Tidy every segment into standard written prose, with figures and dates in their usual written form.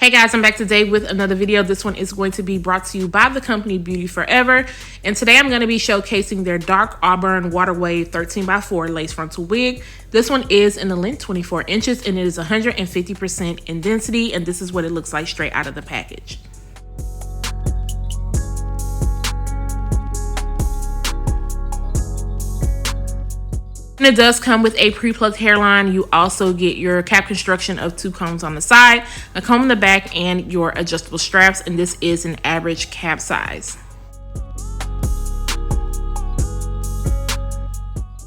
Hey guys, I'm back today with another video. This one is going to be brought to you by the company Beauty Forever. And today I'm going to be showcasing their dark Auburn water wave 13x4 lace frontal wig. This one is in the length 24 inches and it is 150% in density. And this is what it looks like straight out of the package. And it does come with a pre-plucked hairline. You also get your cap construction of 2 combs on the side, a comb in the back, and your adjustable straps. And this is an average cap size.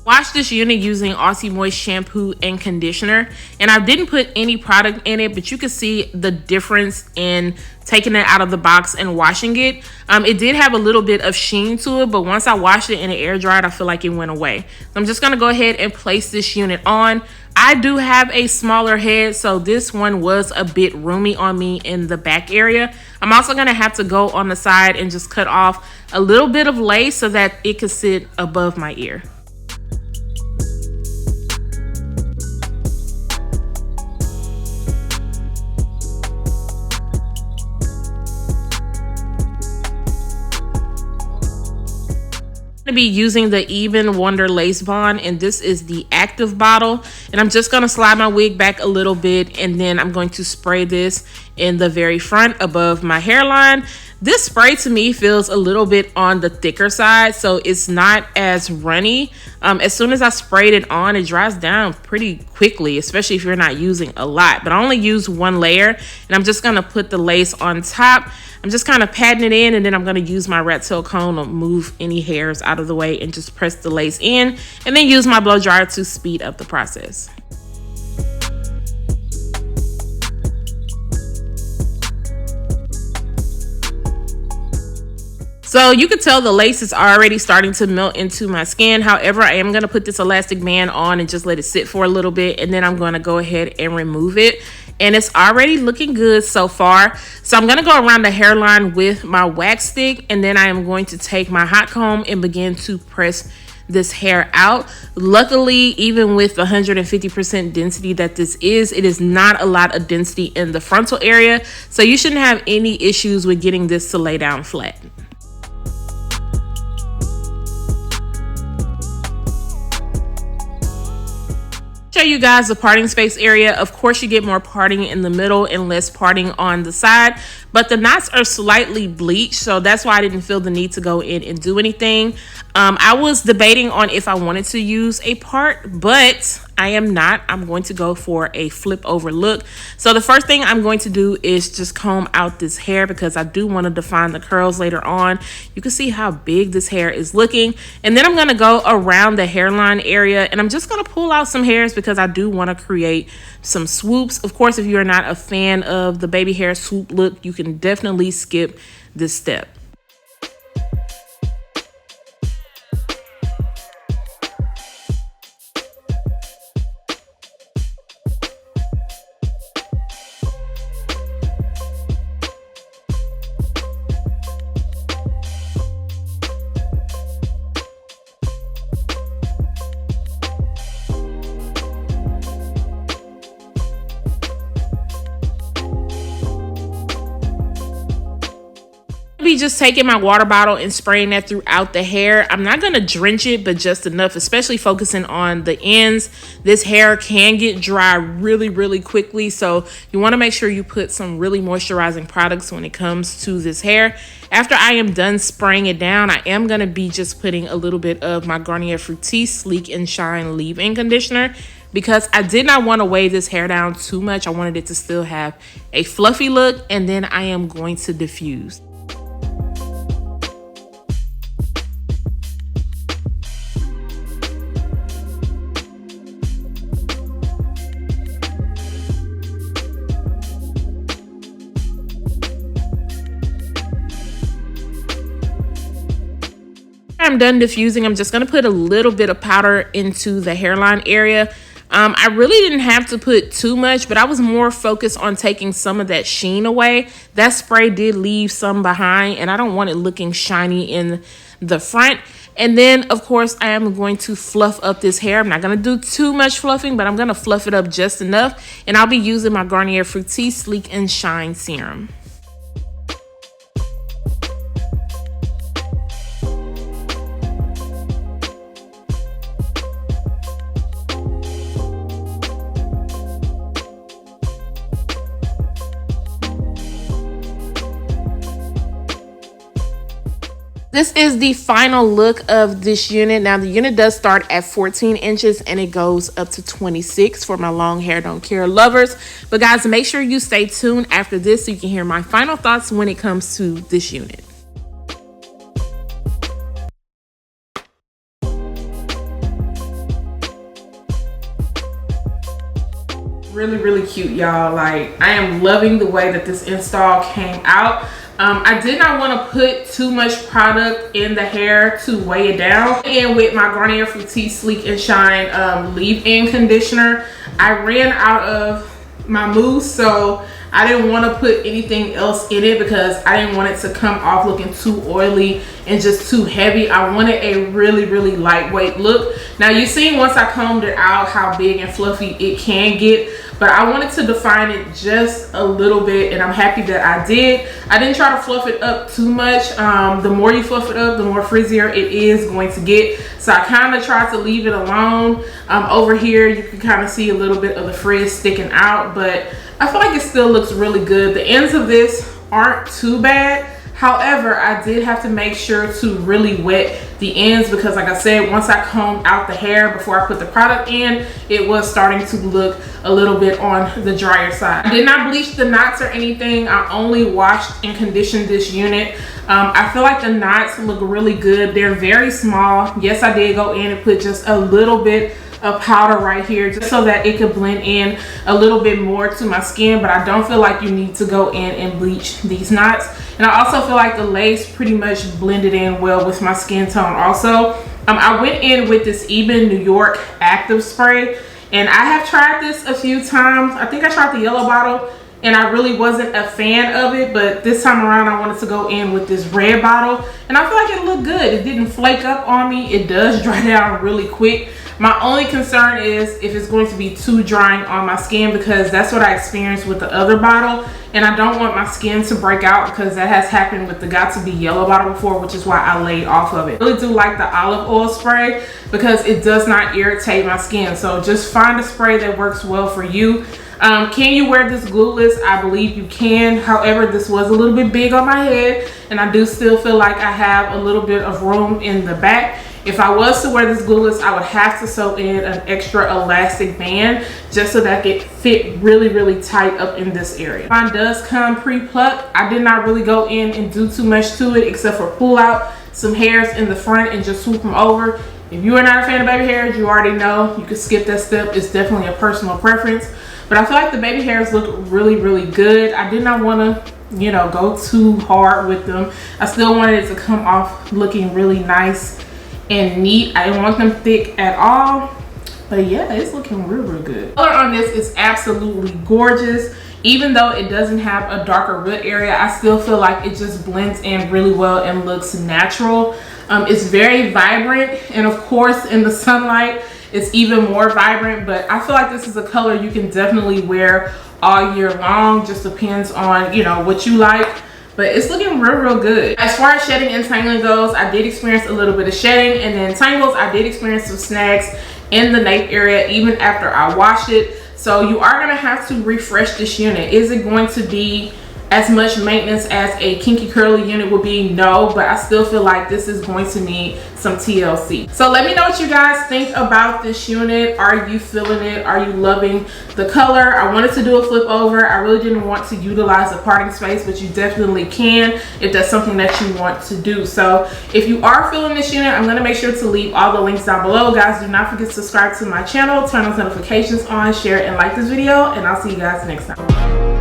Wash this unit using Aussie Moist shampoo and conditioner, and I didn't put any product in it, but you can see the difference in taking it out of the box and washing it. It did have a little bit of sheen to it, but once I washed it and it air dried, I feel like it went away. So I'm just gonna go ahead and place this unit on. I do have a smaller head, so this one was a bit roomy on me in the back area. I'm also gonna have to go on the side and just cut off a little bit of lace so that it could sit above my ear. Be using the Even Wonder Lace Bond, and this is the active bottle, and I'm just going to slide my wig back a little bit, and then I'm going to spray this in the very front above my hairline. This spray to me feels a little bit on the thicker side, so it's not as runny. As soon as I sprayed it on, it dries down pretty quickly, especially if you're not using a lot. But I only use 1 layer, and I'm just gonna put the lace on top. I'm just kind of patting it in, and then I'm gonna use my rat tail comb to move any hairs out of the way and just press the lace in, and then use my blow dryer to speed up the process. So you can tell the lace is already starting to melt into my skin. However, I am going to put this elastic band on and just let it sit for a little bit. And then I'm going to go ahead and remove it. And it's already looking good so far. So I'm going to go around the hairline with my wax stick. And then I am going to take my hot comb and begin to press this hair out. Luckily, even with the 150% density that this is, it is not a lot of density in the frontal area. So you shouldn't have any issues with getting this to lay down flat. Show you guys the parting space area. Of course, you get more parting in the middle and less parting on the side, but the knots are slightly bleached, so that's why I didn't feel the need to go in and do anything. I was debating on if I wanted to use a part, but I am not. I'm going to go for a flip over look. So the first thing I'm going to do is just comb out this hair because I do want to define the curls later on. You can see how big this hair is looking. And then I'm going to go around the hairline area, and I'm just going to pull out some hairs because I do want to create some swoops. Of course, if you're not a fan of the baby hair swoop look, you can definitely skip this step. Just taking my water bottle and spraying that throughout the hair. I'm not going to drench it, but just enough, especially focusing on the ends. This hair can get dry really quickly, so you want to make sure you put some really moisturizing products when it comes to this hair. After I am done spraying it down, I am going to be just putting a little bit of my Garnier Fructis Sleek and Shine leave-in conditioner because I did not want to weigh this hair down too much. I wanted it to still have a fluffy look, and then I am going to diffuse. I'm done diffusing, I'm just going to put a little bit of powder into the hairline area. I really didn't have to put too much, but I was more focused on taking some of that sheen away. That spray did leave some behind, and I don't want it looking shiny in the front. And then, of course, I am going to fluff up this hair. I'm not going to do too much fluffing, but I'm going to fluff it up just enough. And I'll be using my Garnier Fructis Sleek and Shine Serum. This is the final look of this unit. Now the unit does start at 14 inches and it goes up to 26 for my long hair don't care lovers. But guys, make sure you stay tuned after this so you can hear my final thoughts when it comes to this unit. Really cute, y'all. Like, I am loving the way that this install came out. I did not want to put too much product in the hair to weigh it down. And with my Garnier Fructis Sleek and Shine leave-in conditioner, I ran out of my mousse, so I didn't want to put anything else in it because I didn't want it to come off looking too oily and just too heavy. I wanted a really lightweight look. Now you seen once I combed it out how big and fluffy it can get, but I wanted to define it just a little bit, and I'm happy that I did. I didn't try to fluff it up too much. The more you fluff it up, the more frizzier it is going to get. So I kind of tried to leave it alone. Over here, you can kind of see a little bit of the frizz sticking out, but I feel like it still looks really good. The ends of this aren't too bad. However, I did have to make sure to really wet the ends because, like I said, once I combed out the hair before I put the product in, it was starting to look a little bit on the drier side. I did not bleach the knots or anything. I only washed and conditioned this unit. I feel like the knots look really good. They're very small. Yes, I did go in and put just a little bit of powder right here just so that it could blend in a little bit more to my skin, but I don't feel like you need to go in and bleach these knots. And I also feel like the lace pretty much blended in well with my skin tone also. I went in with this Eben New York active spray, and I have tried this a few times. I think I tried the yellow bottle and I really wasn't a fan of it, but this time around I wanted to go in with this red bottle, and I feel like it looked good. It didn't flake up on me. It does dry down really quick. My only concern is if it's going to be too drying on my skin, because that's what I experienced with the other bottle, and I don't want my skin to break out because that has happened with the Got To Be yellow bottle before, which is why I laid off of it. I really do like the olive oil spray because it does not irritate my skin. So just find a spray that works well for you. Can you wear this glueless? I believe you can. However, this was a little bit big on my head, and I do still feel like I have a little bit of room in the back. If I was to wear this glueless, I would have to sew in an extra elastic band just so that it fit really tight up in this area. Mine does come pre-plucked. I did not really go in and do too much to it except for pull out some hairs in the front and just swoop them over. If you are not a fan of baby hairs, you already know you can skip that step. It's definitely a personal preference, but I feel like the baby hairs look really good. I did not want to, you know, go too hard with them. I still wanted it to come off looking really nice and neat. I didn't want them thick at all, but yeah, it's looking real good. The color on this is absolutely gorgeous. Even though it doesn't have a darker root area, I still feel like it just blends in really well and looks natural. It's very vibrant, and of course in the sunlight it's even more vibrant, but I feel like this is a color you can definitely wear all year long. Just depends on, you know, what you like. But it's looking real good. As far as shedding and tangling goes, I did experience a little bit of shedding, and then tangles, I did experience some snags in the nape area even after I washed it. So you are gonna have to refresh this unit. Is it going to be as much maintenance as a kinky curly unit would be? No, but I still feel like this is going to need some TLC. So let me know what you guys think about this unit. Are you feeling it? Are you loving the color? I wanted to do a flip over. I really didn't want to utilize the parting space, but you definitely can if that's something that you want to do. So if you are feeling this unit, I'm gonna make sure to leave all the links down below. Guys, do not forget to subscribe to my channel, turn those notifications on, share and like this video, and I'll see you guys next time.